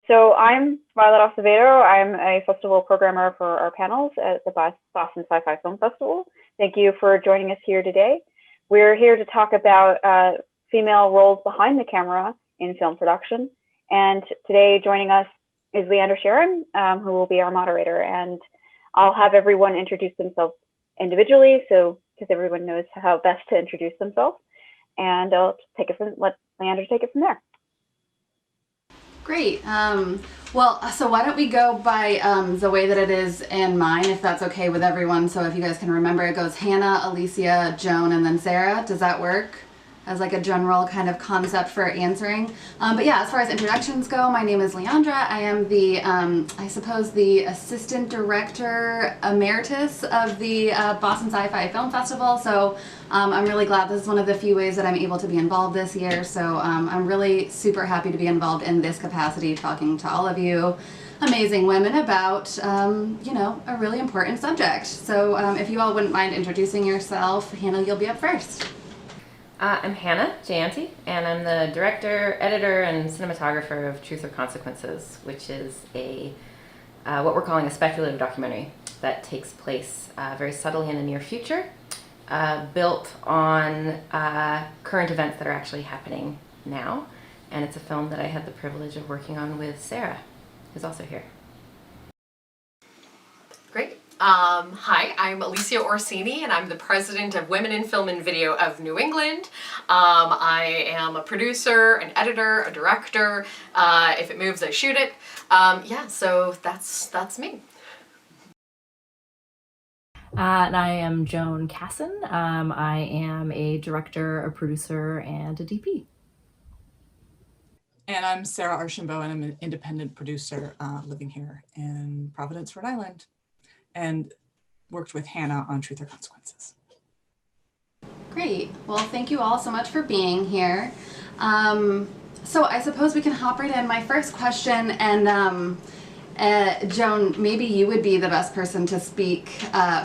So I'm Violet Acevedo. I'm a festival programmer for our panels at the Boston Sci-Fi Film Festival. Thank you for joining us here today. We're here to talk about female roles behind the camera in film production. And today joining us is Leandra Sharron, who will be our moderator. And I'll have everyone introduce themselves individually, so because everyone knows how best to introduce themselves. And I'll take it from, let Leandra take it from there. Great. So why don't we go by the way that it is in mine, if that's okay with everyone. So if you guys can remember, it goes Hannah, Alecia, Joan, and then Sara. Does that work as like a general kind of concept for answering? But yeah, as far as introductions go, my name is Leandra. I am the, I suppose, the Assistant Director Emeritus of the Boston Sci-Fi Film Festival. So I'm really glad this is one of the few ways that I'm able to be involved this year. So I'm really super happy to be involved in this capacity, talking to all of you amazing women about, you know, a really important subject. So if you all wouldn't mind introducing yourself, Hannah, you'll be up first. I'm Hannah, Jayanti, and I'm the director, editor, and cinematographer of Truth or Consequences, which is a what we're calling a speculative documentary that takes place very subtly in the near future, built on current events that are actually happening now. And it's a film that I had the privilege of working on with Sara, who's also here. Great. Hi, I'm Alecia Orsini, and I'm the president of Women in Film and Video of New England. I am a producer, an editor, a director. If it moves, I shoot it. Yeah, so that's me. And I am Joan Cassin. I am a director, a producer, and a DP. And I'm Sara Archambault, and I'm an independent producer living here in Providence, Rhode Island, and worked with Hannah on Truth or Consequences. Great. Well, thank you all so much for being here. So I suppose we can hop right in. My first question, and Joan, maybe you would be the best person to speak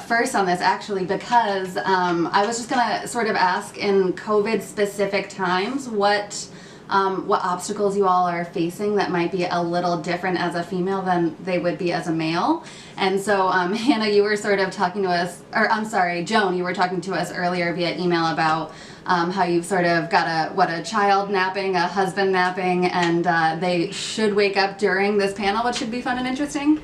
first on this, actually, because I was just gonna sort of ask, in COVID-specific times, what obstacles you all are facing that might be a little different as a female than they would be as a male. And so Hannah, you were sort of talking to us, or I'm sorry, Joan, you were talking to us earlier via email about how you've sort of got a child napping, a husband napping, and they should wake up during this panel, which should be fun and interesting.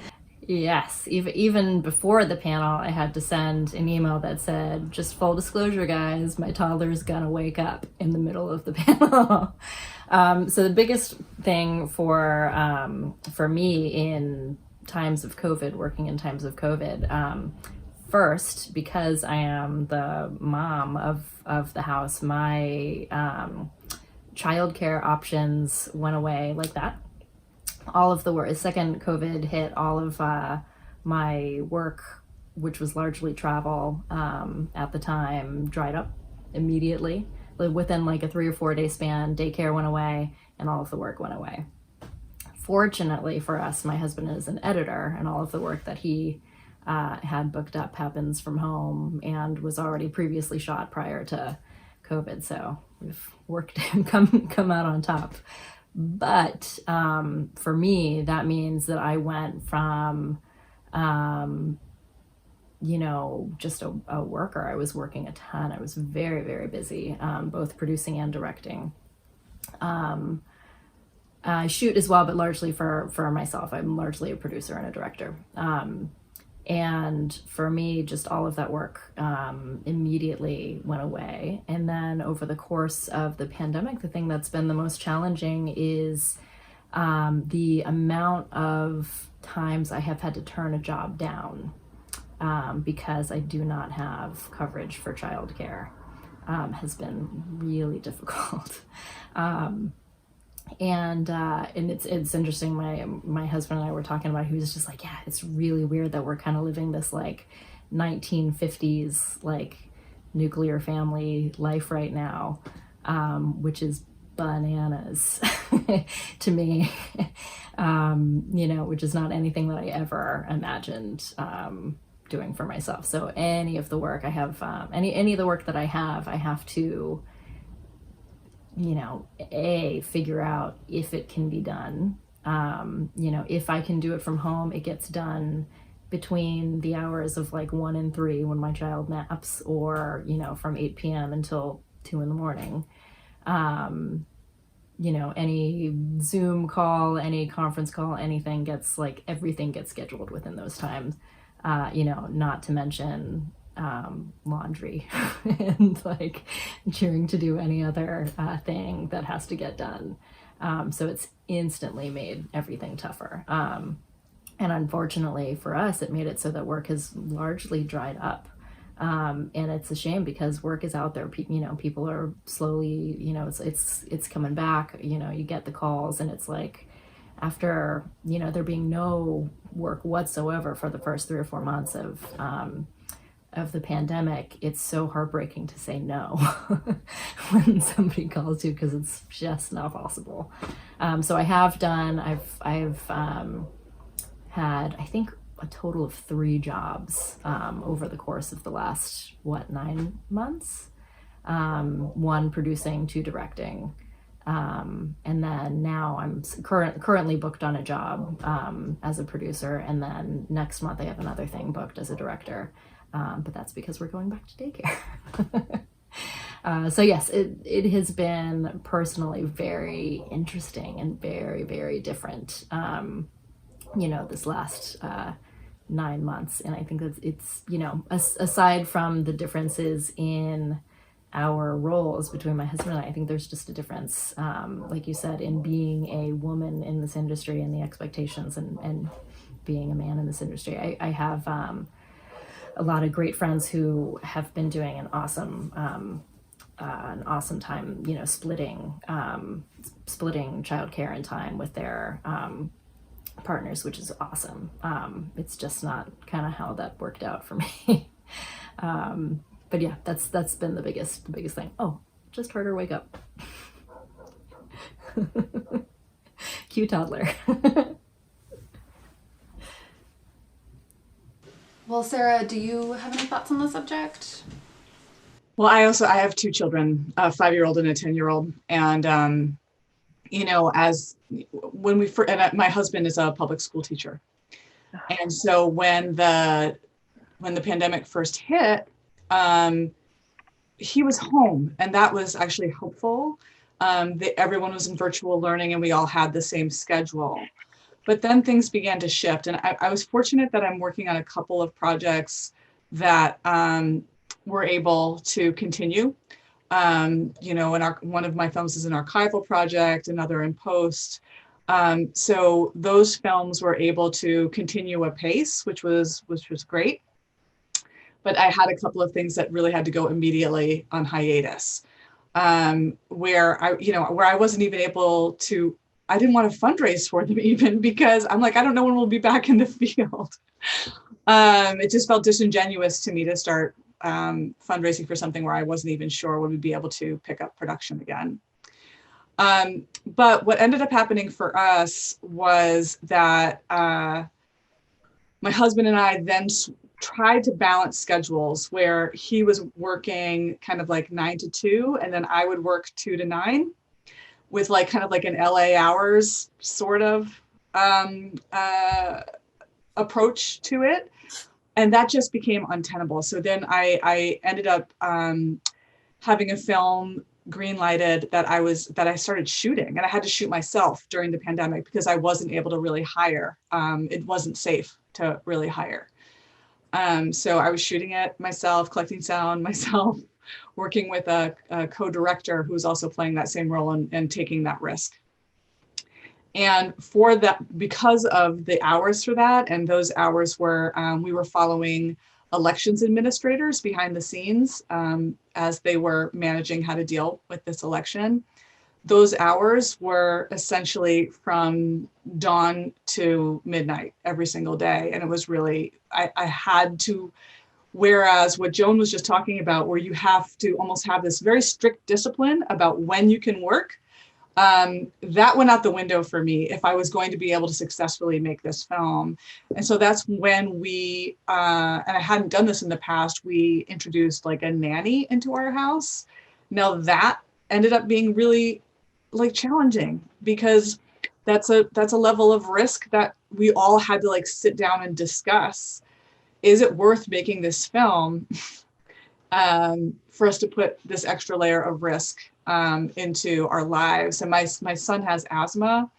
Yes, even before the panel, I had to send an email that said, just full disclosure, guys, my toddler's gonna wake up in the middle of the panel. So the biggest thing for me in times of COVID, working in times of COVID, first, because I am the mom of the house, my childcare options went away like that. All of the work, second COVID hit, all of my work, which was largely travel at the time, dried up immediately. Within like a 3 or 4 day span, daycare went away and all of the work went away. Fortunately for us, my husband is an editor, and all of the work that he had booked up happens from home and was already previously shot prior to COVID. So we've worked and come out on top. But for me, that means that I went from, you know, just a worker. I was working a ton. I was very, very busy, both producing and directing. I shoot as well, but largely for myself. I'm largely a producer and a director. And for me, just all of that work immediately went away. And then over the course of the pandemic, the thing that's been the most challenging is the amount of times I have had to turn a job down because I do not have coverage for childcare has been really difficult. And it's interesting. My husband and I were talking about. He was just like, yeah, it's really weird that we're kind of living this like 1950s like nuclear family life right now, which is bananas to me. You know, which is not anything that I ever imagined doing for myself. So any of the work I have, any of the work that I have to, you know, figure out if it can be done You know, if I can do it from home, it gets done between the hours of like 1 and 3 when my child naps, or, you know, from 8 p.m. until 2 in the morning. You know, any Zoom call, any conference call, anything gets like, everything gets scheduled within those times. You know, not to mention laundry and like cheering to do any other thing that has to get done. So it's instantly made everything tougher. And unfortunately for us, it made it so that work has largely dried up. And it's a shame because work is out there. You know, people are slowly, you know, it's coming back. You know, you get the calls, and it's like, after, you know, there being no work whatsoever for the first 3 or 4 months of the pandemic, it's so heartbreaking to say no when somebody calls you, because it's just not possible. So I have done. I've had, I think, a total of 3 jobs over the course of the last 9 months. 1 producing, 2 directing. And then now I'm currently booked on a job as a producer, and then next month I have another thing booked as a director, but that's because we're going back to daycare. So yes, it has been personally very interesting and very, very different, you know, this last 9 months. And I think that it's, you know, aside from the differences in our roles between my husband and I think there's just a difference, like you said, in being a woman in this industry and the expectations, and being a man in this industry. I have a lot of great friends who have been doing an awesome time, you know, splitting childcare and time with their partners, which is awesome. It's just not kind of how that worked out for me. But yeah, that's been the biggest thing. Oh, just heard her wake up. Cute toddler. Well, Sara, do you have any thoughts on the subject? Well, I have 2 children, a 5-year-old and a 10-year-old. And, you know, when my husband is a public school teacher. And so when the pandemic first hit, he was home, and that was actually helpful. Everyone was in virtual learning, and we all had the same schedule. But then things began to shift, and I was fortunate that I'm working on a couple of projects that were able to continue. You know, one of my films is an archival project, another in post. So those films were able to continue apace, which was great. But I had a couple of things that really had to go immediately on hiatus, where I wasn't even able to. I didn't want to fundraise for them even, because I'm like, I don't know when we'll be back in the field. It just felt disingenuous to me to start fundraising for something where I wasn't even sure would we be able to pick up production again. But what ended up happening for us was that my husband and I then tried to balance schedules where he was working kind of like 9 to 2, and then I would work 2 to 9 with like kind of like an LA hours sort of approach to it. And that just became untenable. So then I ended up having a film green-lighted that I started shooting, and I had to shoot myself during the pandemic because I wasn't able to really hire. It wasn't safe to really hire. So I was shooting it myself, collecting sound myself, working with a co-director who's also playing that same role and taking that risk. And for that, because of the hours for that, and those hours were, we were following elections administrators behind the scenes as they were managing how to deal with this election. Those hours were essentially from dawn to midnight every single day. And it was really, I had to, whereas what Joan was just talking about, where you have to almost have this very strict discipline about when you can work, that went out the window for me if I was going to be able to successfully make this film. And so that's when we, and I hadn't done this in the past, we introduced like a nanny into our house. Now that ended up being really like challenging because that's a level of risk that we all had to like sit down and discuss. Is it worth making this film for us to put this extra layer of risk into our lives? And my son has asthma.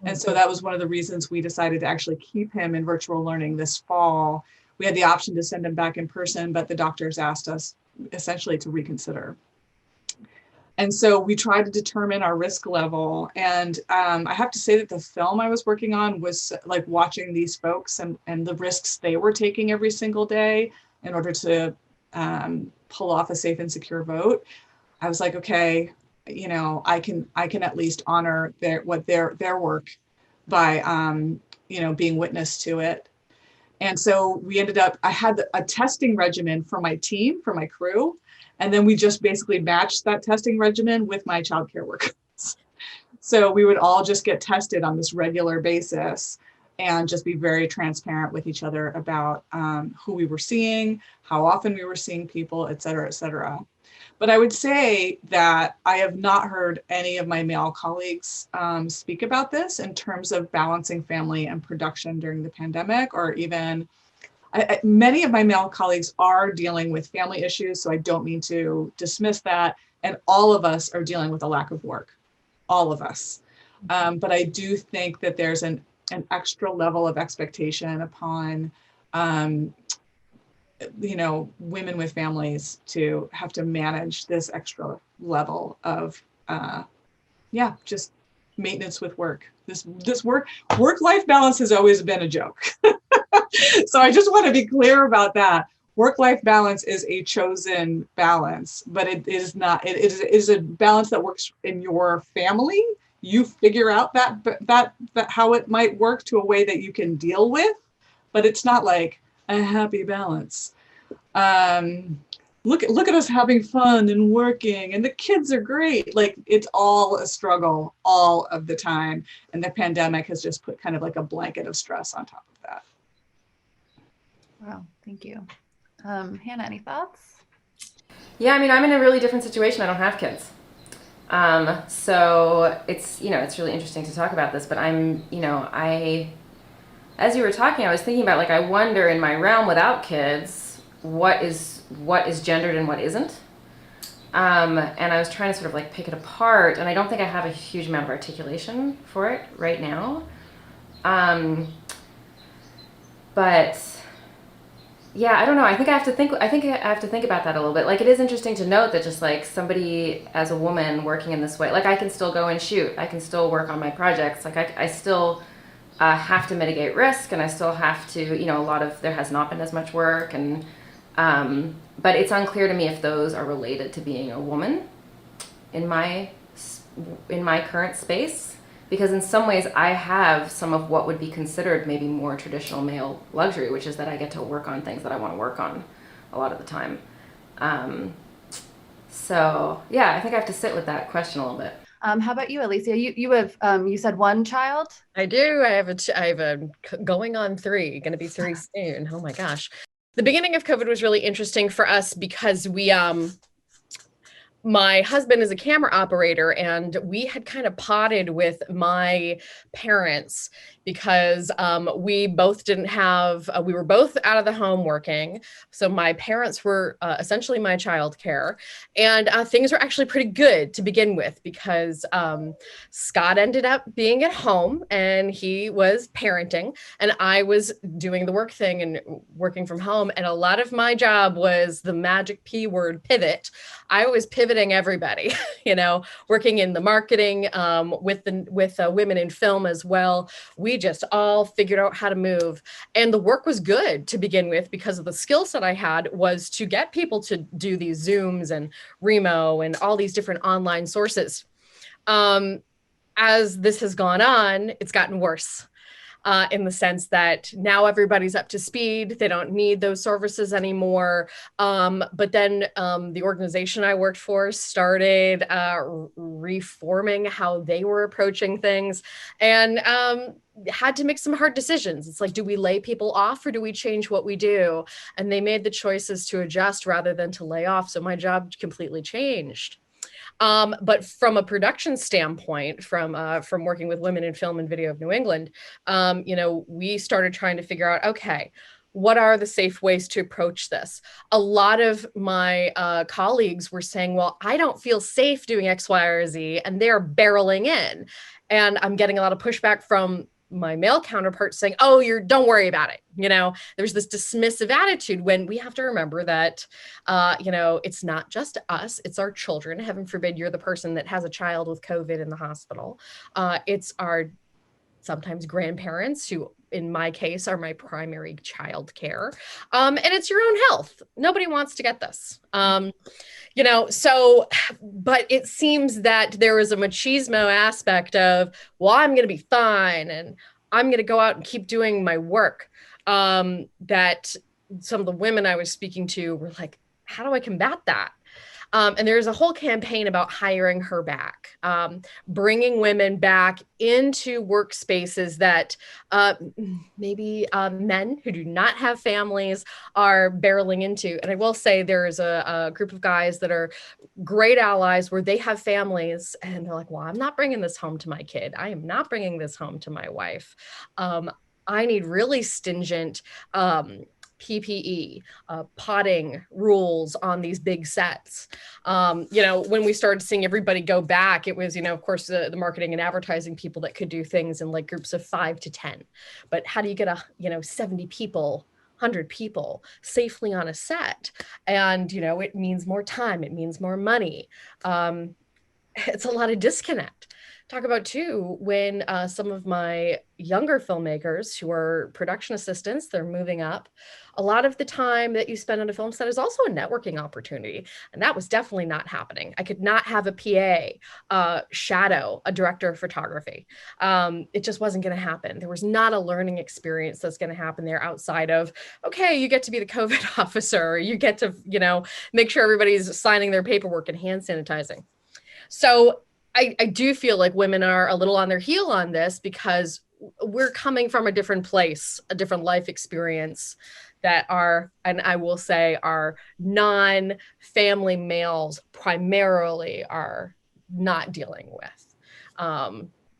And so that was one of the reasons we decided to actually keep him in virtual learning this fall. We had the option to send him back in person, but the doctors asked us essentially to reconsider. And so we tried to determine our risk level. And I have to say that the film I was working on was like watching these folks and the risks they were taking every single day in order to pull off a safe and secure vote. I was like, okay, you know, I can at least honor their work by you know, being witness to it. And so we ended up, I had a testing regimen for my team, for my crew, and then we just basically matched that testing regimen with my childcare workers. So we would all just get tested on this regular basis and just be very transparent with each other about who we were seeing, how often we were seeing people, et cetera, et cetera. But I would say that I have not heard any of my male colleagues speak about this in terms of balancing family and production during the pandemic, or even many of my male colleagues are dealing with family issues, so I don't mean to dismiss that. And all of us are dealing with a lack of work, all of us. But I do think that there's an extra level of expectation upon you know, women with families to have to manage this extra level of yeah, just maintenance with work. This work-life balance has always been a joke. So I just want to be clear about that. Work-life balance is a chosen balance, but it is not, it is a balance that works in your family. You figure out that how it might work to a way that you can deal with, but it's not like a happy balance. Look at us having fun and working, and the kids are great. Like, it's all a struggle all of the time. And the pandemic has just put kind of like a blanket of stress on top of that. Wow, thank you. Hannah, any thoughts? Yeah, I mean, I'm in a really different situation. I don't have kids. So it's, you know, it's really interesting to talk about this, but I'm, you know, as you were talking, I was thinking about, like, I wonder in my realm without kids, what is gendered and what isn't. And I was trying to sort of like pick it apart, and I don't think I have a huge amount of articulation for it right now. But yeah, I don't know. I think I have to think about that a little bit. Like, it is interesting to note that just like somebody as a woman working in this way, like, I can still go and shoot. I can still work on my projects. Like, I still have to mitigate risk, and I still have to, you know, there has not been as much work, and but it's unclear to me if those are related to being a woman in my current space, because in some ways I have some of what would be considered maybe more traditional male luxury, which is that I get to work on things that I want to work on a lot of the time. So yeah, I think I have to sit with that question a little bit. How about you, Alecia? You have you said one child? I do. I have a going on 3, going to be 3 soon. Oh my gosh. The beginning of COVID was really interesting for us because my husband is a camera operator, and we had kind of potted with my parents because we both didn't have, we were both out of the home working. So my parents were essentially my childcare, and things were actually pretty good to begin with because Scott ended up being at home and he was parenting, and I was doing the work thing and working from home. And a lot of my job was the magic P word, pivot. I was pivoting everybody, you know, working in the marketing with women in film as well. We just all figured out how to move, and the work was good to begin with because of the skill set I had was to get people to do these Zooms and Remo and all these different online sources. As this has gone on, it's gotten worse. In the sense that now everybody's up to speed. They don't need those services anymore. But then the organization I worked for started reforming how they were approaching things, and had to make some hard decisions. It's like, do we lay people off or do we change what we do? And they made the choices to adjust rather than to lay off. So my job completely changed. But from a production standpoint, from working with Women in Film and Video of New England, we started trying to figure out, okay, what are the safe ways to approach this? A lot of my colleagues were saying, well, I don't feel safe doing X, Y, or Z, and they're barreling in. And I'm getting a lot of pushback from my male counterparts saying, oh, don't worry about it. There's this dismissive attitude when we have to remember that, it's not just us, it's our children. Heaven forbid you're the person that has a child with COVID in the hospital. It's our sometimes grandparents who, in my case, are my primary child care. And it's your own health. Nobody wants to get this. But it seems that there is a machismo aspect of, well, I'm going to be fine and I'm going to go out and keep doing my work. That some of the women I was speaking to were like, how do I combat that? And there's a whole campaign about hiring her back, bringing women back into workspaces that maybe men who do not have families are barreling into. And I will say there's a group of guys that are great allies where they have families and they're like, well, I'm not bringing this home to my kid. I am not bringing this home to my wife. I need really stringent PPE, potting rules on these big sets. When we started seeing everybody go back, it was, of course, the marketing and advertising people that could do things in like groups of 5 to 10. But how do you get 70 people, 100 people safely on a set? And, it means more time. It means more money. It's a lot of disconnect. Talk about too, when some of my younger filmmakers who are production assistants, they're moving up, a lot of the time that you spend on a film set is also a networking opportunity. And that was definitely not happening. I could not have a PA shadow a director of photography. It just wasn't going to happen. There was not a learning experience that's going to happen there outside of, okay, you get to be the COVID officer, or you get to, make sure everybody's signing their paperwork and hand sanitizing. So I do feel like women are a little on their heel on this because we're coming from a different place, a different life experience that and I will say our non-family males primarily are not dealing with.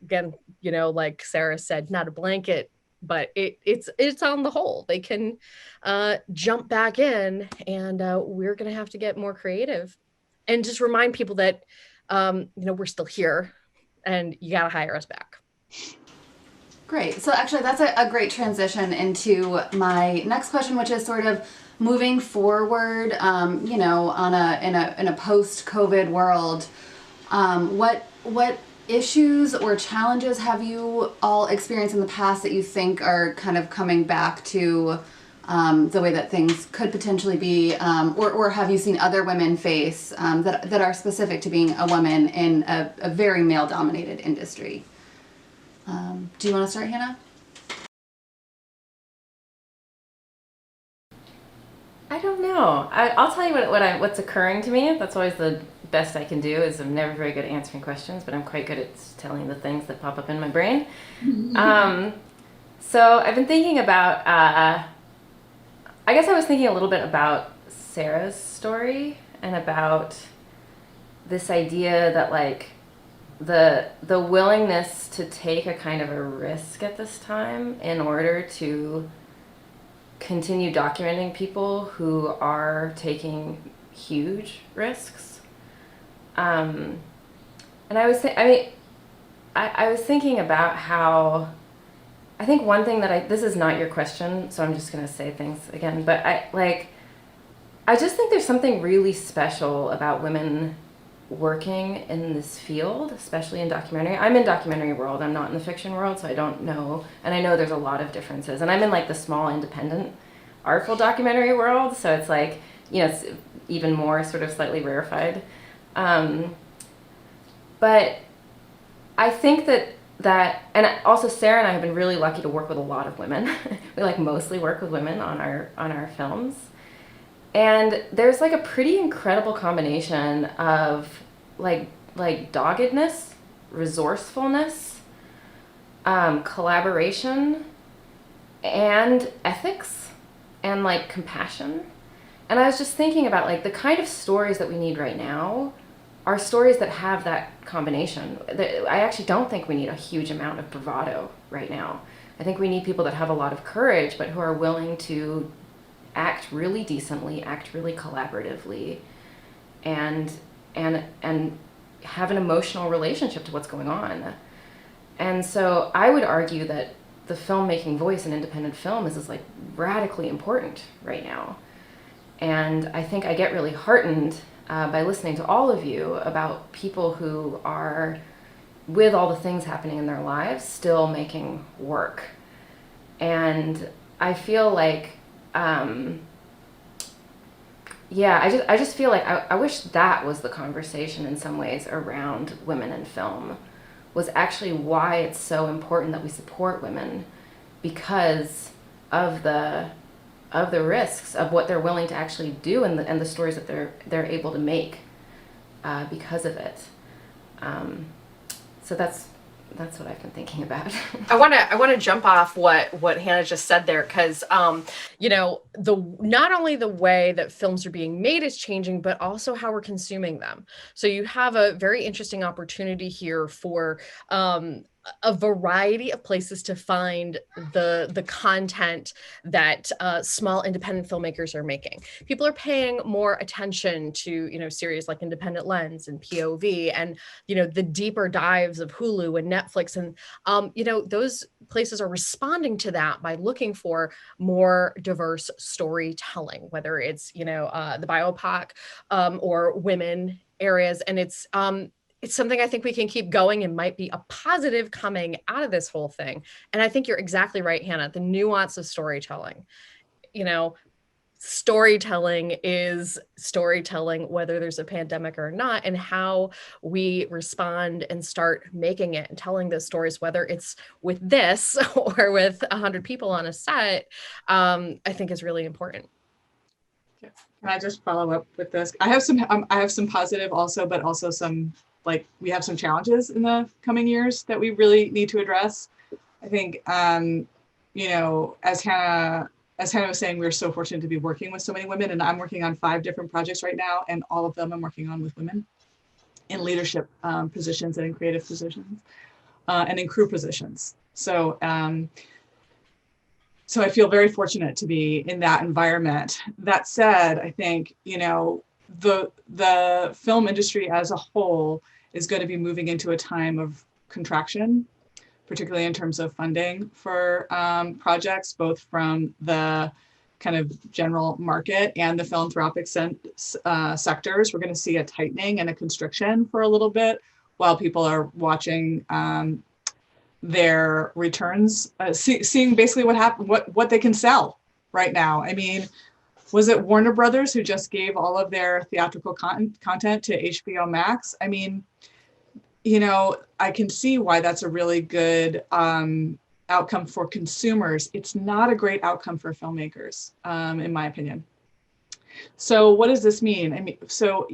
Again, like Sara said, not a blanket, but it's on the whole. They can jump back in, and we're going to have to get more creative and just remind people that we're still here and you got to hire us back. Great. So actually that's a great transition into my next question, which is sort of moving forward, in a post-COVID world. What issues or challenges have you all experienced in the past that you think are kind of coming back to the way that things could potentially be, or have you seen other women face that are specific to being a woman in a very male-dominated industry? Do you want to start, Hannah? I don't know. I'll tell you what's occurring to me. That's always the best I can do. Is I'm never very good at answering questions, but I'm quite good at telling the things that pop up in my brain. So I've been thinking about. I guess I was thinking a little bit about Sara's story and about this idea that like the willingness to take a kind of a risk at this time in order to continue documenting people who are taking huge risks. And I was thinking about how I think one thing that this is not your question, so I'm just going to say things again, but I just think there's something really special about women working in this field, especially in documentary. I'm in documentary world, I'm not in the fiction world, so I don't know, and I know there's a lot of differences, and I'm in like the small independent artful documentary world, so it's like, it's even more sort of slightly rarefied. But I think that, and also Sara and I have been really lucky to work with a lot of women. We like mostly work with women on our films. And there's like a pretty incredible combination of like doggedness, resourcefulness, collaboration, and ethics, and like compassion. And I was just thinking about like the kind of stories that we need right now are stories that have that combination. I actually don't think we need a huge amount of bravado right now. I think we need people that have a lot of courage, but who are willing to act really decently, act really collaboratively, and have an emotional relationship to what's going on. And so I would argue that the filmmaking voice in independent film is like radically important right now. And I think I get really heartened by listening to all of you about people who are, with all the things happening in their lives, still making work. And I feel like, I just feel like I wish that was the conversation in some ways around women in film, was actually why it's so important that we support women, because of the risks of what they're willing to actually do and the stories that they're able to make because of it. So that's what I've been thinking about. I want to jump off what Hannah just said there, because not only the way that films are being made is changing, but also how we're consuming them. So you have a very interesting opportunity here for a variety of places to find the content that small independent filmmakers are making. People are paying more attention to series like Independent Lens and POV, and the deeper dives of Hulu and Netflix, and those places are responding to that by looking for more diverse storytelling, whether it's the BIPOC or women areas, and it's something I think we can keep going and might be a positive coming out of this whole thing. And I think you're exactly right, Hannah, the nuance of storytelling. Storytelling is storytelling, whether there's a pandemic or not, and how we respond and start making it and telling those stories, whether it's with this or with 100 people on a set, I think is really important. Can I just follow up with this? I have some positive also, but also some, we have some challenges in the coming years that we really need to address. I think, as Hannah was saying, we're so fortunate to be working with so many women, and I'm working on 5 different projects right now, and all of them I'm working on with women in leadership positions and in creative positions and in crew positions. So I feel very fortunate to be in that environment. That said, I think, the film industry as a whole is going to be moving into a time of contraction, particularly in terms of funding for projects, both from the kind of general market and the philanthropic sectors. We're going to see a tightening and a constriction for a little bit while people are watching their returns, seeing basically what they can sell right now. I mean, was it Warner Brothers who just gave all of their theatrical content to HBO Max? I mean, I can see why that's a really good outcome for consumers. It's not a great outcome for filmmakers, in my opinion. So what does this mean? I mean, so,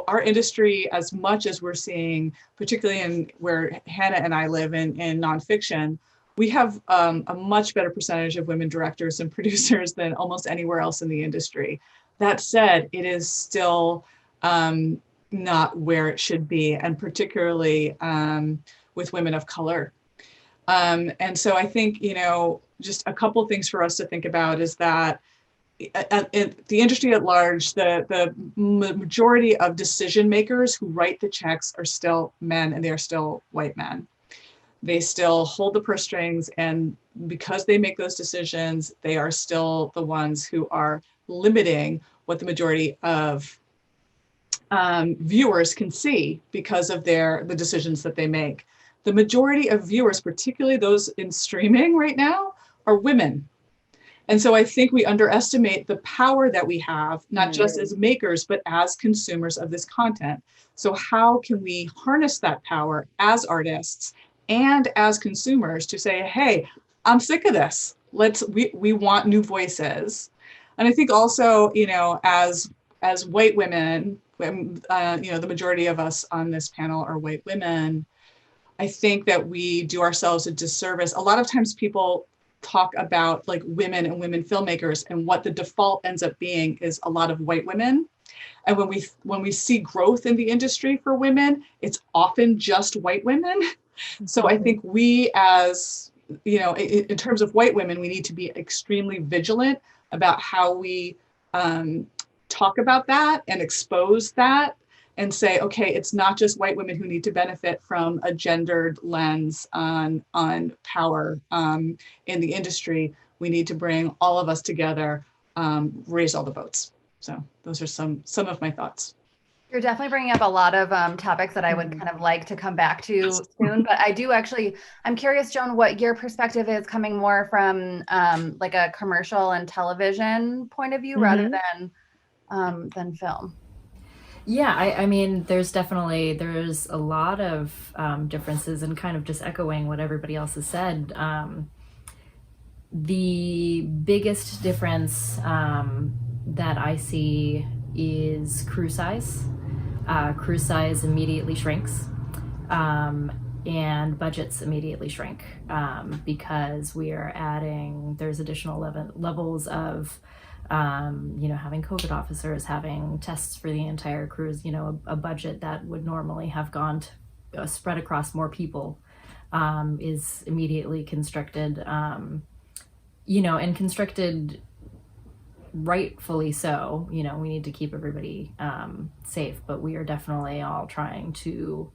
our industry, as much as we're seeing, particularly in where Hannah and I live in nonfiction, we have a much better percentage of women directors and producers than almost anywhere else in the industry. That said, it is still not where it should be, and particularly with women of color. And so I think, just a couple things for us to think about is that the industry at large, the majority of decision makers who write the checks are still men, and they are still white men. They still hold the purse strings, and because they make those decisions, they are still the ones who are limiting what the majority of viewers can see because of the decisions that they make. The majority of viewers, particularly those in streaming right now, are women. And so I think we underestimate the power that we have, not just as makers, but as consumers of this content. So how can we harness that power as artists and as consumers to say, hey, I'm sick of this. We want new voices. And I think also, as white women, the majority of us on this panel are white women, I think that we do ourselves a disservice. A lot of times people talk about like women and women filmmakers, and what the default ends up being is a lot of white women. And when we see growth in the industry for women, it's often just white women. So I think we, as in terms of white women, we need to be extremely vigilant about how we talk about that and expose that, and say, okay, it's not just white women who need to benefit from a gendered lens on power in the industry. We need to bring all of us together, raise all the boats. So those are some of my thoughts. You're definitely bringing up a lot of topics that I would kind of like to come back to soon. But I'm curious, Joan, what your perspective is, coming more from like a commercial and television point of view rather than film. Yeah, I mean, there's a lot of differences, and kind of just echoing what everybody else has said. The biggest difference that I see is crew size. Crew size immediately shrinks, and budgets immediately shrink, because there's additional levels of having COVID officers, having tests for the entire crews. A budget that would normally have gone to spread across more people is immediately constricted, and constricted rightfully so. We need to keep everybody safe, but we are definitely all trying to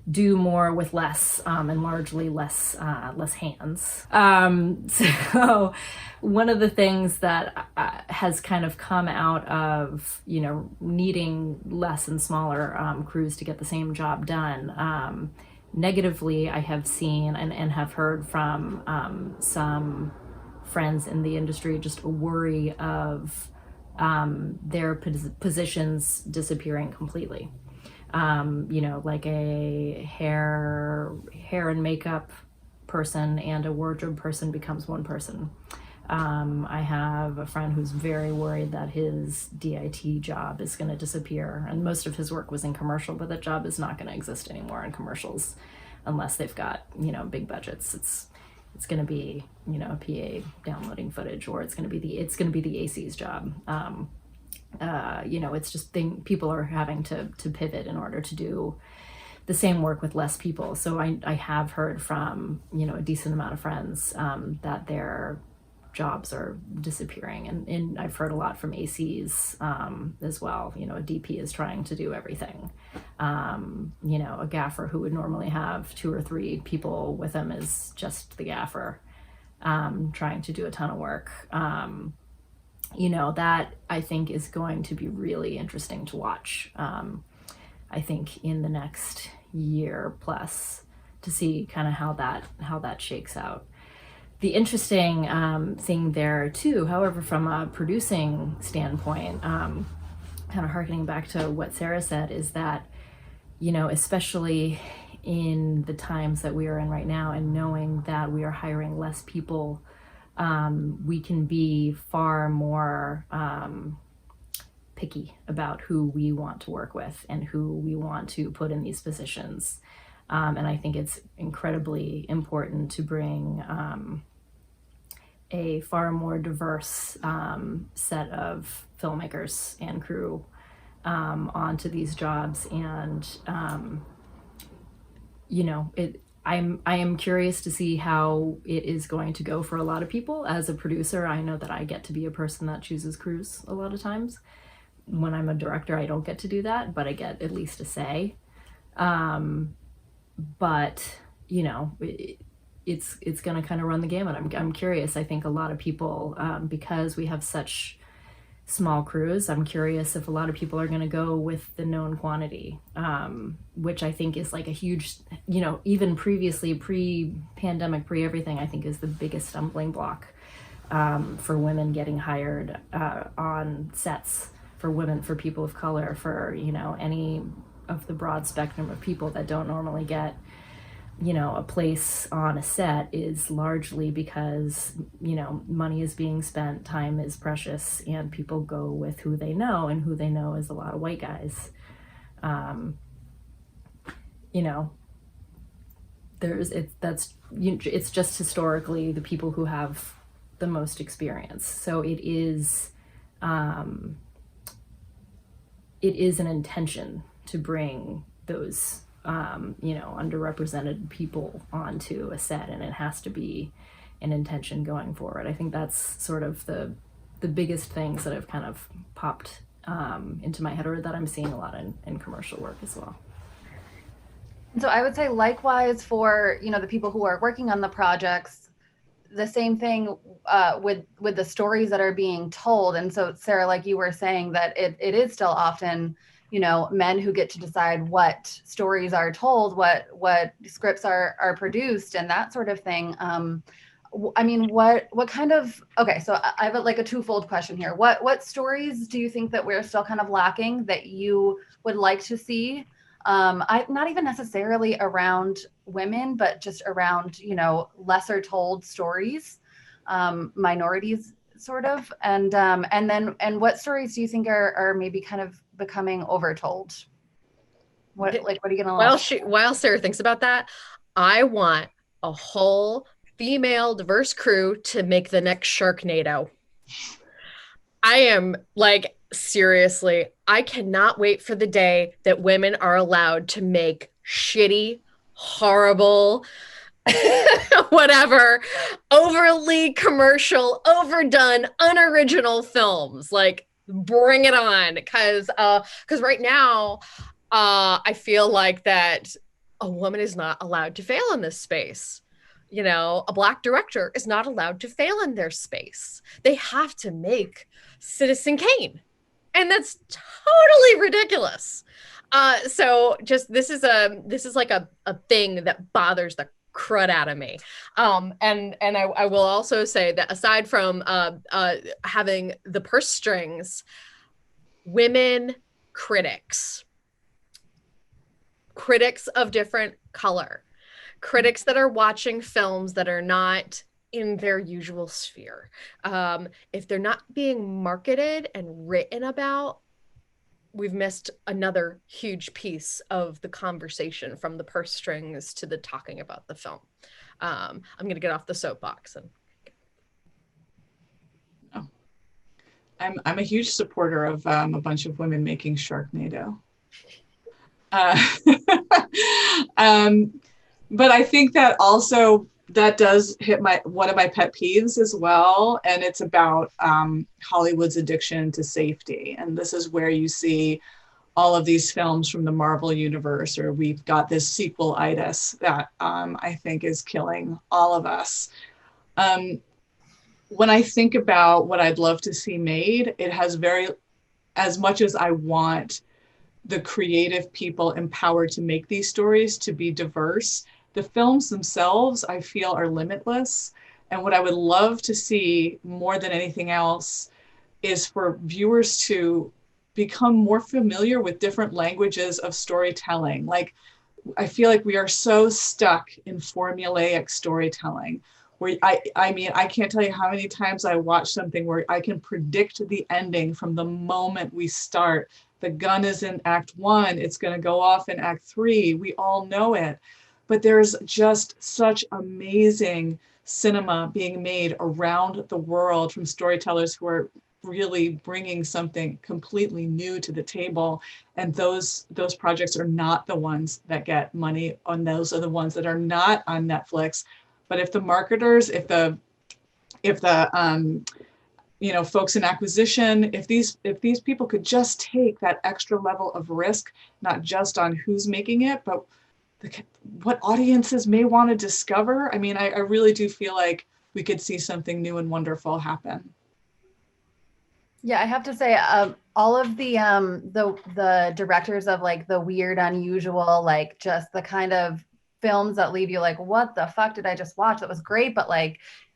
do more with less, and largely less hands. So one of the things that has kind of come out of needing less and smaller crews to get the same job done, negatively, I have seen and have heard from some friends in the industry just a worry of their positions disappearing completely. Like a hair and makeup person and a wardrobe person becomes one person. I have a friend who's very worried that his DIT job is going to disappear, and most of his work was in commercial, but that job is not going to exist anymore in commercials unless they've got big budgets. It's going to be a PA downloading footage, or it's going to be the AC's job. It's just people are having to pivot in order to do the same work with less people. So I have heard from a decent amount of friends that their jobs are disappearing, and I've heard a lot from ACs as well. A DP is trying to do everything. A gaffer who would normally have 2 or 3 people with him is just the gaffer, trying to do a ton of work. That I think is going to be really interesting to watch. I think in the next year plus, to see kind of how that shakes out. The interesting thing there too, however, from a producing standpoint, kind of harkening back to what Sara said, is that, especially in the times that we are in right now, and knowing that we are hiring less people, we can be far more picky about who we want to work with and who we want to put in these positions. And I think it's incredibly important to bring a far more diverse set of filmmakers and crew onto these jobs. And I am curious to see how it is going to go for a lot of people. As a producer, I know that I get to be a person that chooses crews a lot of times. When I'm a director, I don't get to do that, but I get at least a say. But it's going to kind of run the gamut. I'm curious. I think a lot of people, because we have such small crews, I'm curious if a lot of people are going to go with the known quantity, which I think is like a huge, even previously, pre-pandemic, pre-everything, I think is the biggest stumbling block for women getting hired on sets, for women, for people of color, for, any of the broad spectrum of people that don't normally get a place on a set, is largely because, money is being spent, time is precious, and people go with who they know, and who they know is a lot of white guys. it's just historically the people who have the most experience. So it is an intention to bring those underrepresented people onto a set, and it has to be an intention going forward. I think that's sort of the biggest things that have kind of popped into my head, or that I'm seeing a lot in commercial work as well. So I would say likewise for, the people who are working on the projects, the same thing with the stories that are being told. And so Sara, like you were saying, that it is still often, men who get to decide what stories are told, what scripts are produced, and that sort of thing. I mean, what kind of, okay, so I have a twofold question here. What stories do you think that we're still kind of lacking that you would like to see? Not even necessarily around women, but just around, lesser told stories, minorities sort of. And what stories do you think are maybe kind of becoming overtold? What are you gonna While Sara thinks about that, I want a whole female diverse crew to make the next Sharknado. I am seriously, I cannot wait for the day that women are allowed to make shitty, horrible, whatever, overly commercial, overdone, unoriginal films. Bring it on. Because right now, I feel like that a woman is not allowed to fail in this space. A Black director is not allowed to fail in their space. They have to make Citizen Kane. And that's totally ridiculous. So just this is like a thing that bothers the crud out of me. And I will also say that aside from having the purse strings, women critics of different color, critics that are watching films that are not in their usual sphere. If they're not being marketed and written about, we've missed another huge piece of the conversation, from the purse strings to the talking about the film. I'm going to get off the soapbox. I'm a huge supporter of a bunch of women making Sharknado. But I think that also that does hit one of my pet peeves as well, and it's about Hollywood's addiction to safety. And this is where you see all of these films from the Marvel universe, or we've got this sequel-itis that I think is killing all of us. When I think about what I'd love to see made, it has as much as I want the creative people empowered to make these stories to be diverse, the films themselves, I feel, are limitless. And what I would love to see more than anything else is for viewers to become more familiar with different languages of storytelling. I feel like we are so stuck in formulaic storytelling, where I mean, I can't tell you how many times I watch something where I can predict the ending from the moment we start. The gun is in Act 1, it's going to go off in Act 3. We all know it. But there's just such amazing cinema being made around the world from storytellers who are really bringing something completely new to the table. And those projects are not the ones that get money, and those are the ones that are not on Netflix. But if the marketers, if the folks in acquisition, if these people could just take that extra level of risk, not just on who's making it, but what audiences may want to discover. I mean, I really do feel like we could see something new and wonderful happen. Yeah, I have to say, all of the directors of the weird, unusual, just the kind of films that leave you what the fuck did I just watch? That was great, but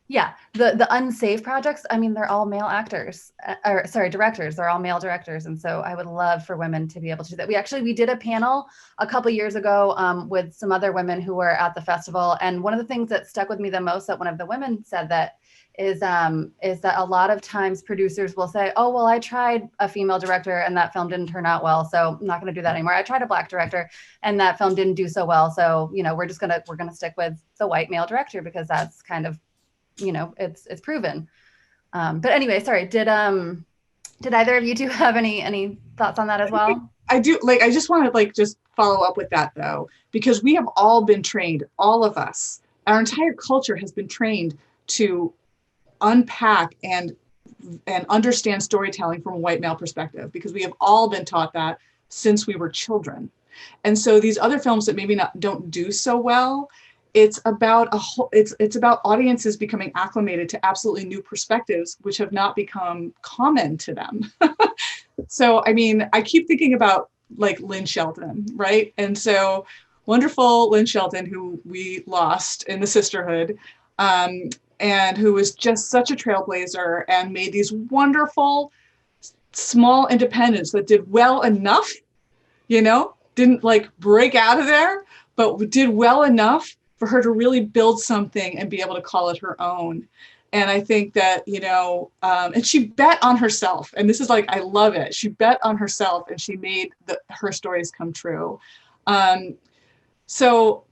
Yeah, the unsafe projects, I mean, they're all male actors, or sorry, directors. They're all male directors, and so I would love for women to be able to do that. We did a panel a couple years ago with some other women who were at the festival, and one of the things that stuck with me the most that one of the women said that is that a lot of times producers will say, "Oh, well, I tried a female director and that film didn't turn out well, so I'm not going to do that anymore. I tried a Black director and that film didn't do so well, so we're gonna stick with the white male director because that's kind of it's proven." But anyway, sorry, did either of you two have any thoughts on that as well? I do. I just want to just follow up with that though, because we have all been trained, all of us, our entire culture has been trained to unpack and understand storytelling from a white male perspective, because we have all been taught that since we were children. And so these other films that maybe don't do so well, it's about it's about audiences becoming acclimated to absolutely new perspectives which have not become common to them. So I mean, I keep thinking about Lynn Shelton, right? And so wonderful Lynn Shelton, who we lost in the sisterhood, and who was just such a trailblazer and made these wonderful small independents that did well enough, didn't break out of there, but did well enough for her to really build something and be able to call it her own. And I think that, and she bet on herself. And this is I love it. She bet on herself and she made her stories come true. So,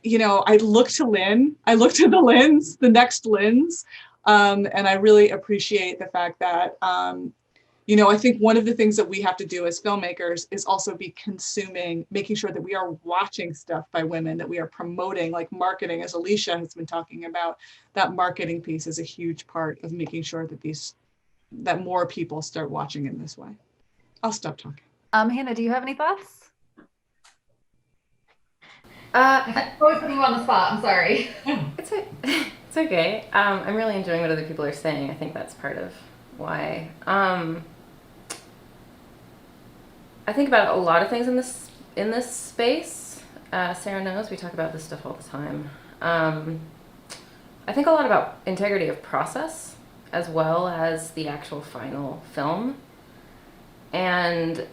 I look to Lynn. I look to the next Lynn's. And I really appreciate the fact that, I think one of the things that we have to do as filmmakers is also be consuming, making sure that we are watching stuff by women, that we are promoting, marketing, as Alecia has been talking about. That marketing piece is a huge part of making sure that more people start watching in this way. I'll stop talking. Hannah, do you have any thoughts? I'm always putting you on the spot. I'm sorry. It's okay. I'm really enjoying what other people are saying. I think that's part of why. I think about a lot of things in this space. Sara knows we talk about this stuff all the time. I think a lot about integrity of process as well as the actual final film. And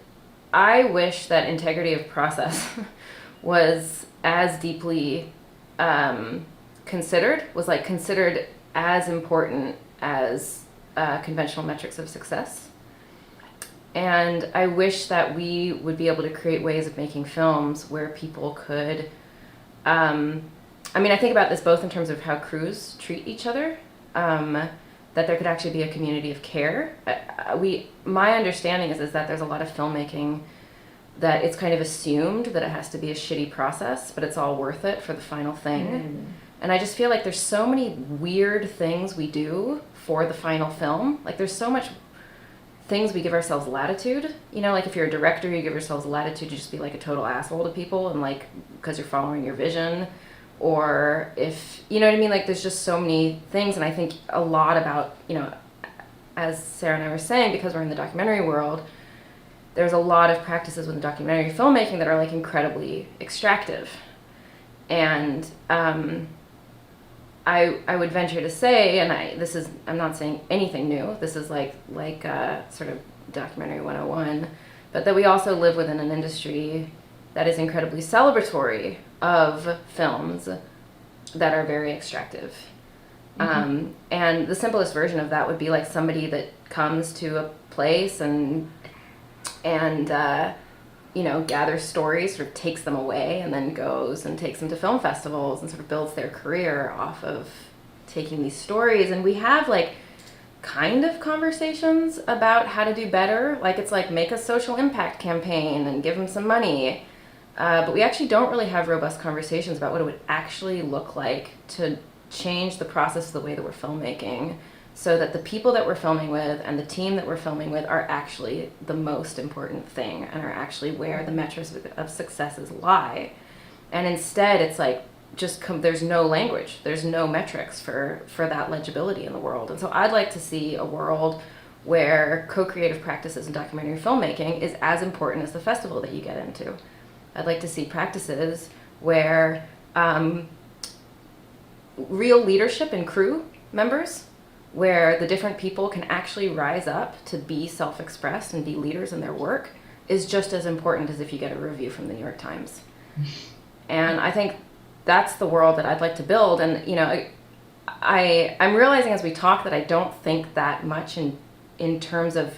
I wish that integrity of process was as deeply considered as important as conventional metrics of success. And I wish that we would be able to create ways of making films where people could, I think about this both in terms of how crews treat each other, that there could actually be a community of care. My understanding is that there's a lot of filmmaking that it's kind of assumed that it has to be a shitty process, but it's all worth it for the final thing. Mm. And I just feel like there's so many weird things we do for the final film. There's so much things we give ourselves latitude. If you're a director, you give yourselves latitude to just be a total asshole to people and because you're following your vision. Or if, you know what I mean? There's just so many things. And I think a lot about, as Sara and I were saying, because we're in the documentary world, there's a lot of practices with documentary filmmaking that are incredibly extractive. And I would venture to say, and I'm not saying anything new, this is sort of documentary 101, but that we also live within an industry that is incredibly celebratory of films that are very extractive. Mm-hmm. And the simplest version of that would be somebody that comes to a place and gathers stories, sort of takes them away, and then goes and takes them to film festivals and sort of builds their career off of taking these stories. And we have kind of conversations about how to do better. It's make a social impact campaign and give them some money. But we actually don't really have robust conversations about what it would actually look like to change the process of the way that we're filmmaking, so that the people that we're filming with and the team that we're filming with are actually the most important thing and are actually where the metrics of successes lie. And instead, it's there's no language, there's no metrics for that legibility in the world. And so I'd like to see a world where co-creative practices in documentary filmmaking is as important as the festival that you get into. I'd like to see practices where real leadership and crew members, where the different people can actually rise up to be self-expressed and be leaders in their work, is just as important as if you get a review from the New York Times. And I think that's the world that I'd like to build. And, you know, I'm realizing as we talk that I don't think that much in terms of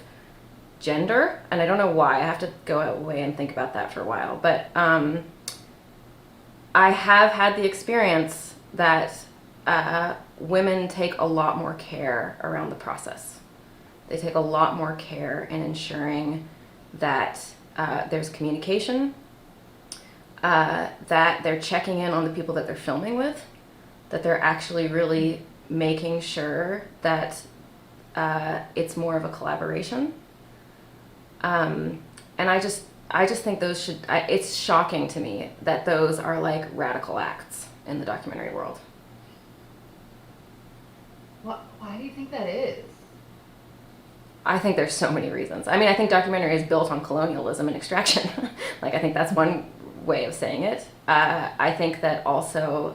gender, and I don't know why. I have to go away and think about that for a while. But I have had the experience that women take a lot more care around the process. They take a lot more care in ensuring that there's communication, that they're checking in on the people that they're filming with, that they're actually really making sure that it's more of a collaboration. And I just think those should, it's shocking to me that those are like radical acts in the documentary world. Why do you think that is? I think there's so many reasons. I mean, I think documentary is built on colonialism and extraction. Like, I think that's one way of saying it. I think that also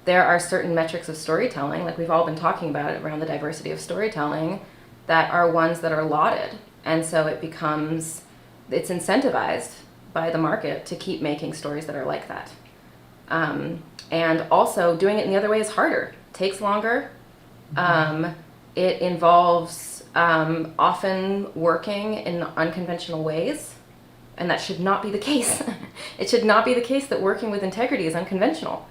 there are certain metrics of storytelling, like we've all been talking about it around the diversity of storytelling, that are ones that are lauded. And so it's incentivized by the market to keep making stories that are like that. And also doing it in the other way is harder, takes longer. It involves often working in unconventional ways, and that should not be the case. It should not be the case that working with integrity is unconventional.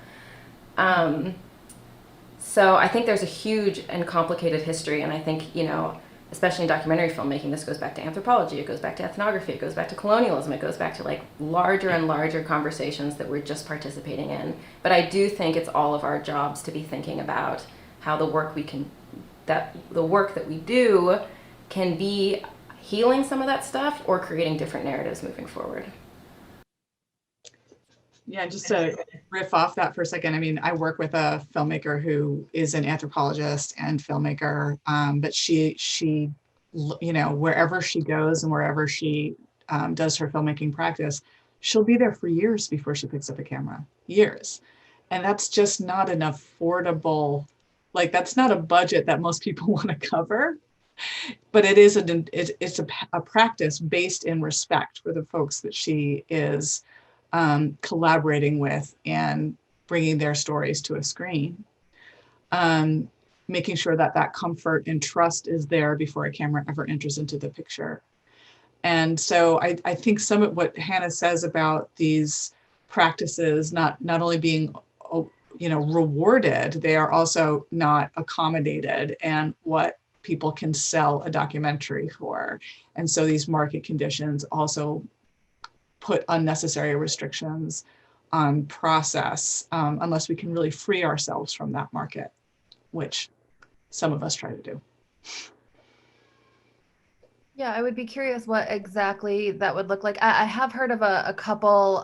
So I think there's a huge and complicated history, and I think, you know, especially in documentary filmmaking, this goes back to anthropology, it goes back to ethnography, it goes back to colonialism, it goes back to like larger and larger conversations that we're just participating in. But I do think it's all of our jobs to be thinking about how the work that we do can be healing some of that stuff or creating different narratives moving forward. Yeah, just to riff off that for a second, I mean, I work with a filmmaker who is an anthropologist and filmmaker, but she, you know, wherever she goes and wherever she does her filmmaking practice, she'll be there for years before she picks up a camera, years. And that's just not an affordable, like, that's not a budget that most people want to cover, but it is it's a practice based in respect for the folks that she is collaborating with and bringing their stories to a screen, making sure that that comfort and trust is there before a camera ever enters into the picture. And so I think some of what Hannah says about these practices not only being, you know, rewarded, they are also not accommodated and what people can sell a documentary for. And so these market conditions also put unnecessary restrictions on process, unless we can really free ourselves from that market, which some of us try to do. Yeah, I would be curious what exactly that would look like. I have heard of a couple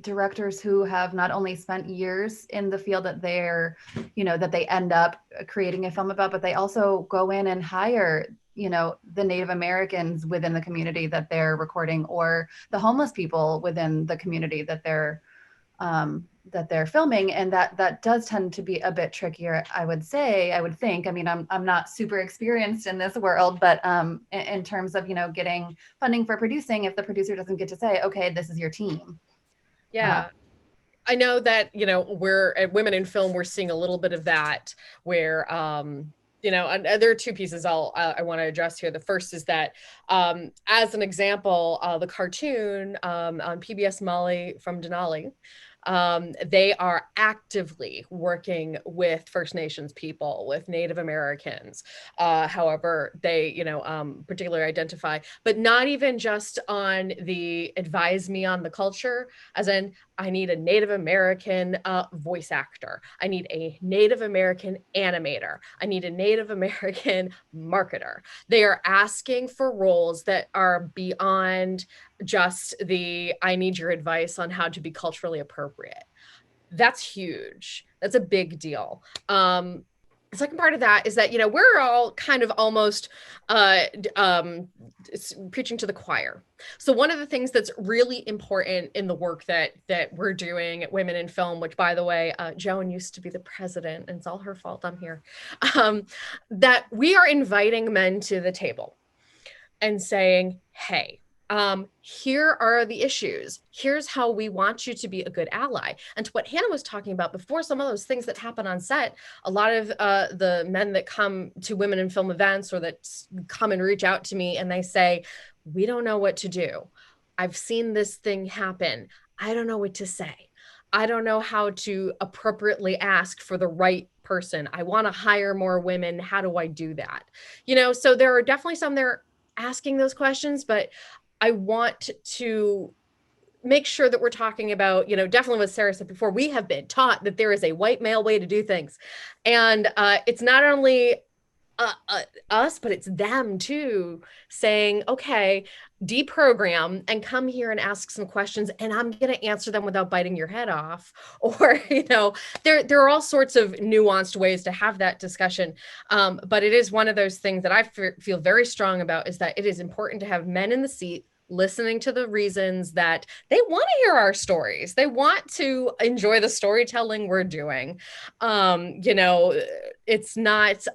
directors who have not only spent years in the field that they're, you know, that they end up creating a film about, but they also go in and hire, you know, the Native Americans within the community that they're recording, or the homeless people within the community that they're filming, and that does tend to be a bit trickier, I would think. I mean, I'm not super experienced in this world, but in terms of, you know, getting funding for producing, if the producer doesn't get to say, okay, this is your team. Yeah. I know that, you know, we're at Women in Film, we're seeing a little bit of that where, you know, and there are two pieces I want to address here. The first is that, as an example, the cartoon on PBS Molly from Denali, they are actively working with First Nations people, with Native Americans, however they, you know, particularly identify, but not even just on the advise me on the culture, as in, I need a Native American voice actor. I need a Native American animator. I need a Native American marketer. They are asking for roles that are beyond just the, I need your advice on how to be culturally appropriate. That's huge. That's a big deal. the second part of that is that, you know, we're all kind of almost preaching to the choir. So one of the things that's really important in the work that we're doing at Women in Film, which, by the way, Joan used to be the president, and it's all her fault I'm here, that we are inviting men to the table and saying, hey, here are the issues. Here's how we want you to be a good ally. And to what Hannah was talking about before, some of those things that happen on set, a lot of the men that come to Women in Film events or that come and reach out to me and they say, we don't know what to do. I've seen this thing happen. I don't know what to say. I don't know how to appropriately ask for the right person. I want to hire more women. How do I do that? You know, so there are definitely some there asking those questions, but I want to make sure that we're talking about, you know, definitely what Sara said before, we have been taught that there is a white male way to do things. And it's not only us, but it's them too, saying, okay, deprogram and come here and ask some questions and I'm going to answer them without biting your head off. Or, you know, there are all sorts of nuanced ways to have that discussion. But it is one of those things that I feel very strong about, is that it is important to have men in the seat listening to the reasons that they want to hear our stories. They want to enjoy the storytelling we're doing. You know, it's not,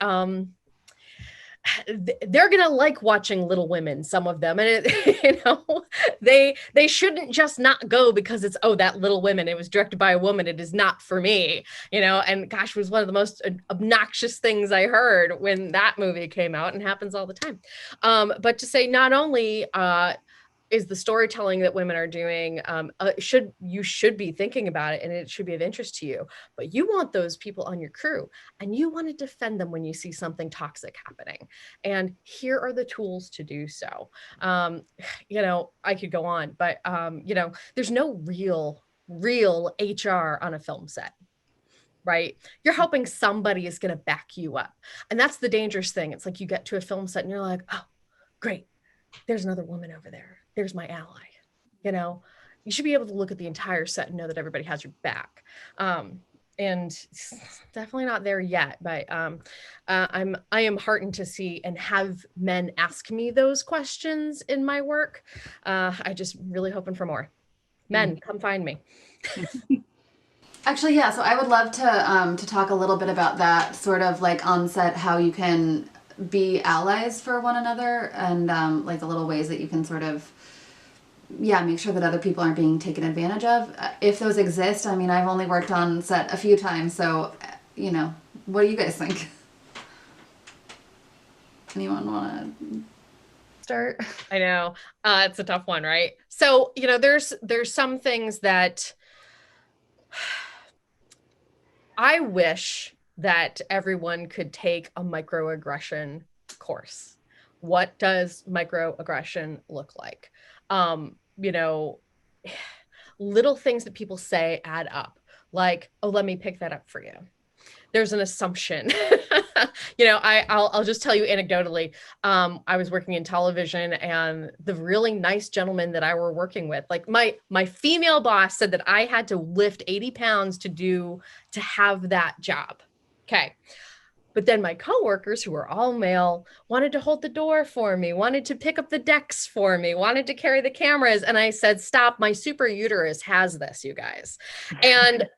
they're gonna like watching Little Women, some of them, and you know, they shouldn't just not go because it's, oh, that Little Women, it was directed by a woman, it is not for me, you know. And gosh, it was one of the most obnoxious things I heard when that movie came out, and happens all the time. But to say, not only is the storytelling that women are doing, you should be thinking about it and it should be of interest to you, but you want those people on your crew and you want to defend them when you see something toxic happening. And here are the tools to do so. You know, I could go on, but you know, there's no real HR on a film set. Right? You're hoping somebody is going to back you up. And that's the dangerous thing. It's like you get to a film set and you're like, oh, great. There's another woman over there. There's my ally. You know, you should be able to look at the entire set and know that everybody has your back. And it's definitely not there yet, but I am heartened to see and have men ask me those questions in my work. I just really hoping for more. Men, come find me. Actually, yeah. So I would love to talk a little bit about that, sort of like on set, how you can be allies for one another, and like the little ways that you can sort of, yeah, make sure that other people aren't being taken advantage of, if those exist. I mean, I've only worked on set a few times, so, you know, what do you guys think? Anyone want to start? I know, it's a tough one, right? So, you know, there's some things that I wish that everyone could take a microaggression course. What does microaggression look like? You know, little things that people say add up, like, oh, let me pick that up for you. There's an assumption. You know, I'll just tell you anecdotally, I was working in television, and the really nice gentleman that I were working with, like my female boss said that I had to lift 80 pounds to have that job. Okay. But then my coworkers, who were all male, wanted to hold the door for me, wanted to pick up the decks for me, wanted to carry the cameras. And I said, stop, my super uterus has this, you guys. And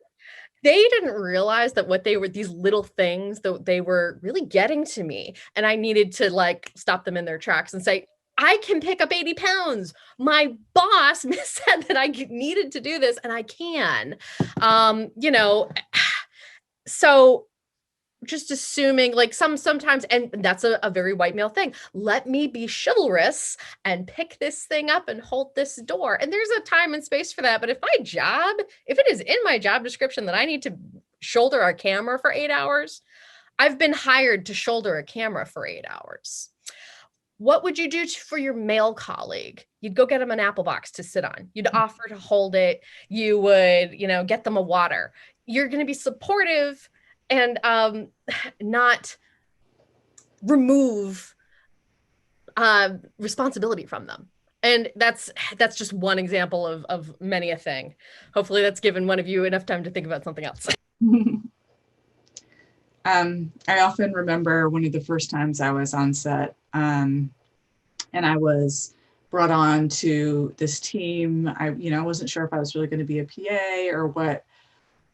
they didn't realize that what they were, these little things that they were really getting to me. And I needed to like stop them in their tracks and say, I can pick up 80 pounds. My boss said that I needed to do this, and I can. You know, so just assuming, like, sometimes, and that's a very white male thing, let me be chivalrous and pick this thing up and hold this door. And there's a time and space for that. But if it is in my job description that I need to shoulder a camera for 8 hours, I've been hired to shoulder a camera for 8 hours. What would you do for your male colleague? You'd go get them an apple box to sit on. You'd offer to hold it. You would, you know, get them a water. You're going to be supportive and not remove responsibility from them. And that's just one example of many a thing. Hopefully that's given one of you enough time to think about something else. I often remember one of the first times I was on set, and I was brought on to this team. I wasn't sure if I was really going to be a PA or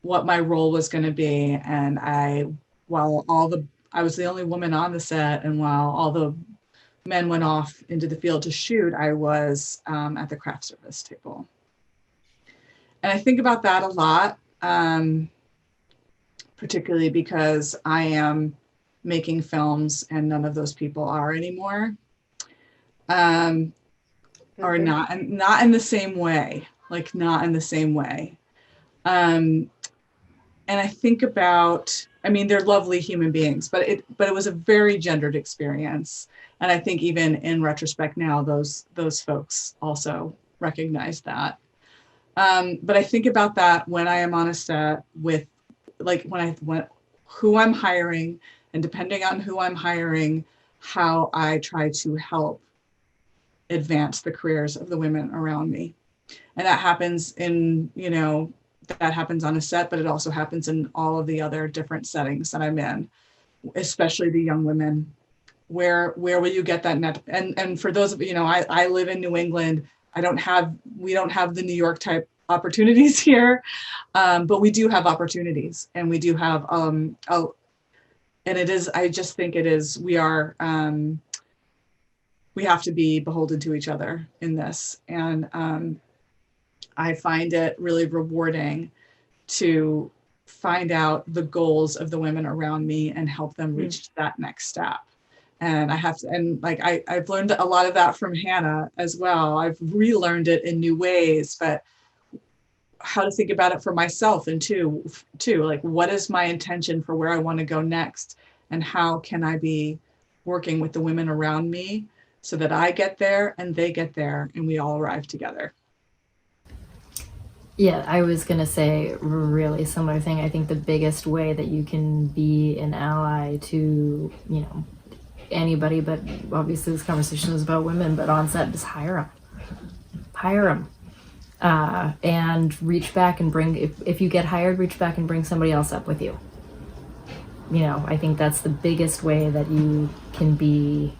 what my role was going to be. And I was the only woman on the set, and while all the men went off into the field to shoot, I was at the craft service table. And I think about that a lot, particularly because I am making films and none of those people are anymore. Or not in the same way, not in the same way. And I think about, they're lovely human beings, but it was a very gendered experience. And I think even in retrospect now, those folks also recognize that. But I think about that when I am on a set with, who I'm hiring, and depending on who I'm hiring, how I try to help advance the careers of the women around me. And that happens that happens on a set, but it also happens in all of the other different settings that I'm in, especially the young women. Where will you get that net? And for those of I live in New England. We don't have the New York type opportunities here, but we do have opportunities, and we do have and it is. I just think it is. We are. We have to be beholden to each other in this, and I find it really rewarding to find out the goals of the women around me and help them reach that next step. And I've learned a lot of that from Hannah as well. I've relearned it in new ways, but how to think about it for myself, and too, what is my intention for where I want to go next, and how can I be working with the women around me so that I get there and they get there and we all arrive together. Yeah, I was going to say a really similar thing. I think the biggest way that you can be an ally to, anybody, but obviously this conversation is about women, but on set, just hire them. And reach back and bring, if you get hired, reach back and bring somebody else up with you. I think that's the biggest way that you can be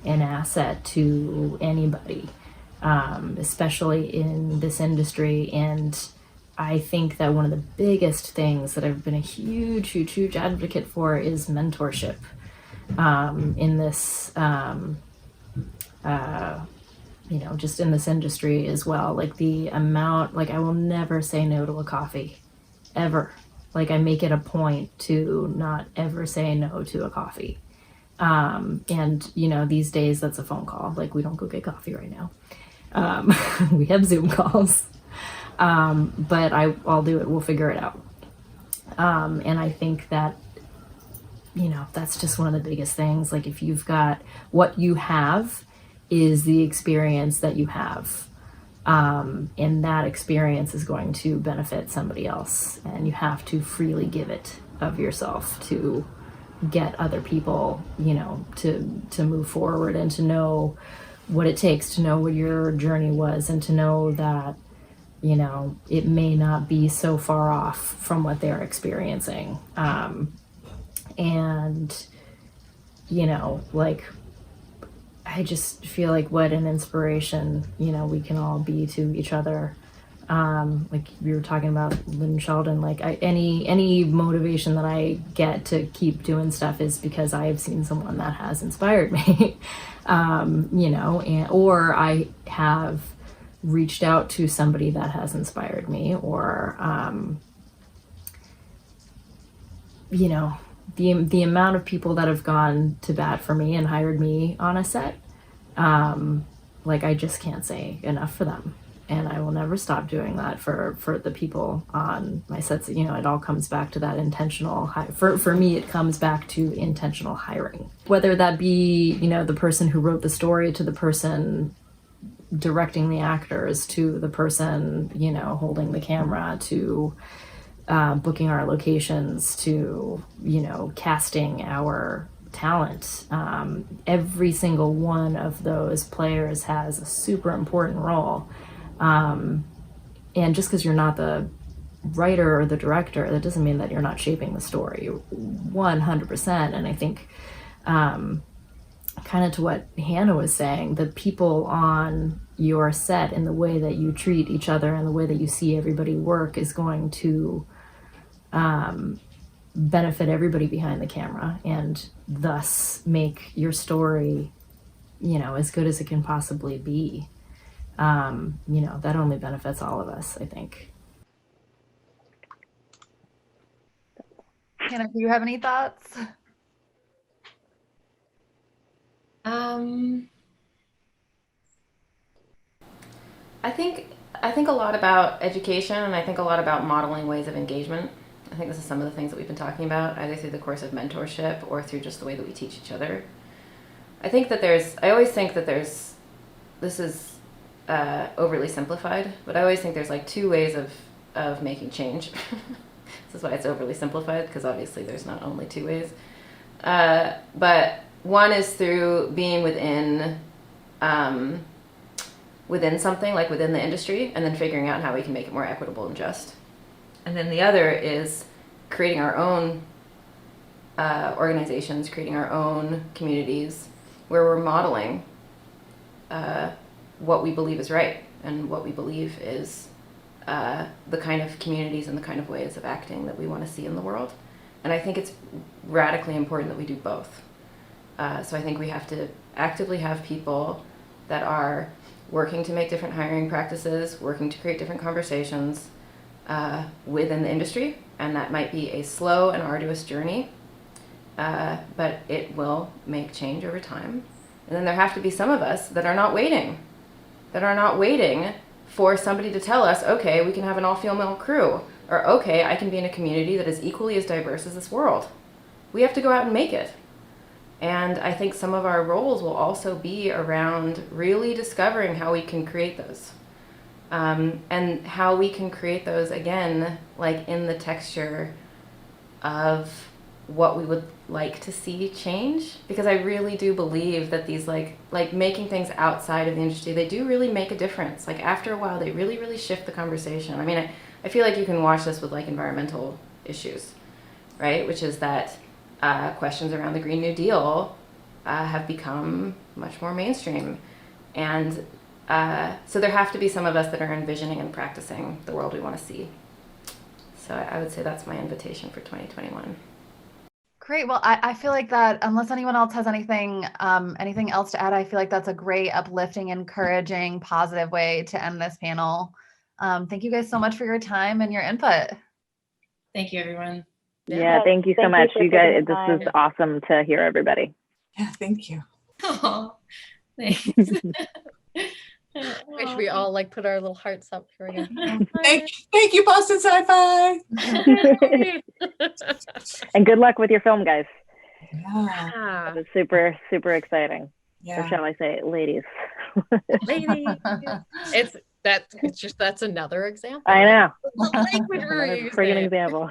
an asset to anybody, especially in this industry. And I think that one of the biggest things that I've been a huge advocate for is mentorship in this, just in this industry as well. The amount, I will never say no to a coffee, ever. I make it a point to not ever say no to a coffee. And these days that's a phone call. We don't go get coffee right now. We have Zoom calls. But I'll do it. We'll figure it out. And I think that, that's just one of the biggest things. If you've got what you have is the experience that you have. And that experience is going to benefit somebody else. And you have to freely give it of yourself to get other people, to move forward, and to know what it takes, to know what your journey was, and to know that, it may not be so far off from what they're experiencing. I just feel what an inspiration, we can all be to each other. We were talking about Lynn Sheldon, any motivation that I get to keep doing stuff is because I have seen someone that has inspired me, or I have reached out to somebody that has inspired me, or, the amount of people that have gone to bat for me and hired me on a set, I just can't say enough for them. And I will never stop doing that for the people on my sets. It all comes back to that intentional for me, it comes back to intentional hiring. Whether that be, the person who wrote the story, to the person directing the actors, to the person, holding the camera, to booking our locations, to, casting our talent. Every single one of those players has a super important role. And just because you're not the writer or the director, that doesn't mean that you're not shaping the story 100%. And I think kind of to what Hannah was saying, the people on your set and the way that you treat each other and the way that you see everybody work is going to benefit everybody behind the camera, and thus make your story, you know, as good as it can possibly be. You know, that only benefits all of us, I think. Hannah, do you have any thoughts? I think a lot about education, and I think a lot about modeling ways of engagement. I think this is some of the things that we've been talking about, either through the course of mentorship or through just the way that we teach each other. I always think that this is overly simplified, but I always think there's like two ways of making change. This is why it's overly simplified, because obviously there's not only two ways. But one is through being within something, like within the industry, and then figuring out how we can make it more equitable and just. And then the other is creating our own organizations, creating our own communities where we're modeling what we believe is right and what we believe is the kind of communities and the kind of ways of acting that we want to see in the world. And I think it's radically important that we do both. So I think we have to actively have people that are working to make different hiring practices, working to create different conversations within the industry. And that might be a slow and arduous journey, but it will make change over time. And then there have to be some of us that are not waiting for somebody to tell us, okay, we can have an all-female crew, or okay, I can be in a community that is equally as diverse as this world. We have to go out and make it. And I think some of our roles will also be around really discovering how we can create those. And how we can create those, again, like in the texture of what we would like to see change. Because I really do believe that these like making things outside of the industry, they do really make a difference. Like after a while, they really, really shift the conversation. I mean, I feel like you can watch this with like environmental issues, right? Which is that questions around the Green New Deal have become much more mainstream. And so there have to be some of us that are envisioning and practicing the world we want to see. So I would say that's my invitation for 2021. Great. Well, I feel like that, unless anyone else has anything else to add, I feel like that's a great, uplifting, encouraging, positive way to end this panel. Thank you guys so much for your time and your input. Thank you, everyone. Yeah, thank you so much. You guys, this was awesome to hear everybody. Yeah, thank you. Oh, thanks. Wish we all like put our little hearts up here again. Thank you, Boston Sci-Fi. And good luck with your film, guys. Yeah. It was super, super exciting. Yeah. Or shall I say, ladies? Lady. That's another example. I know. The language we're Another using. friggin' example.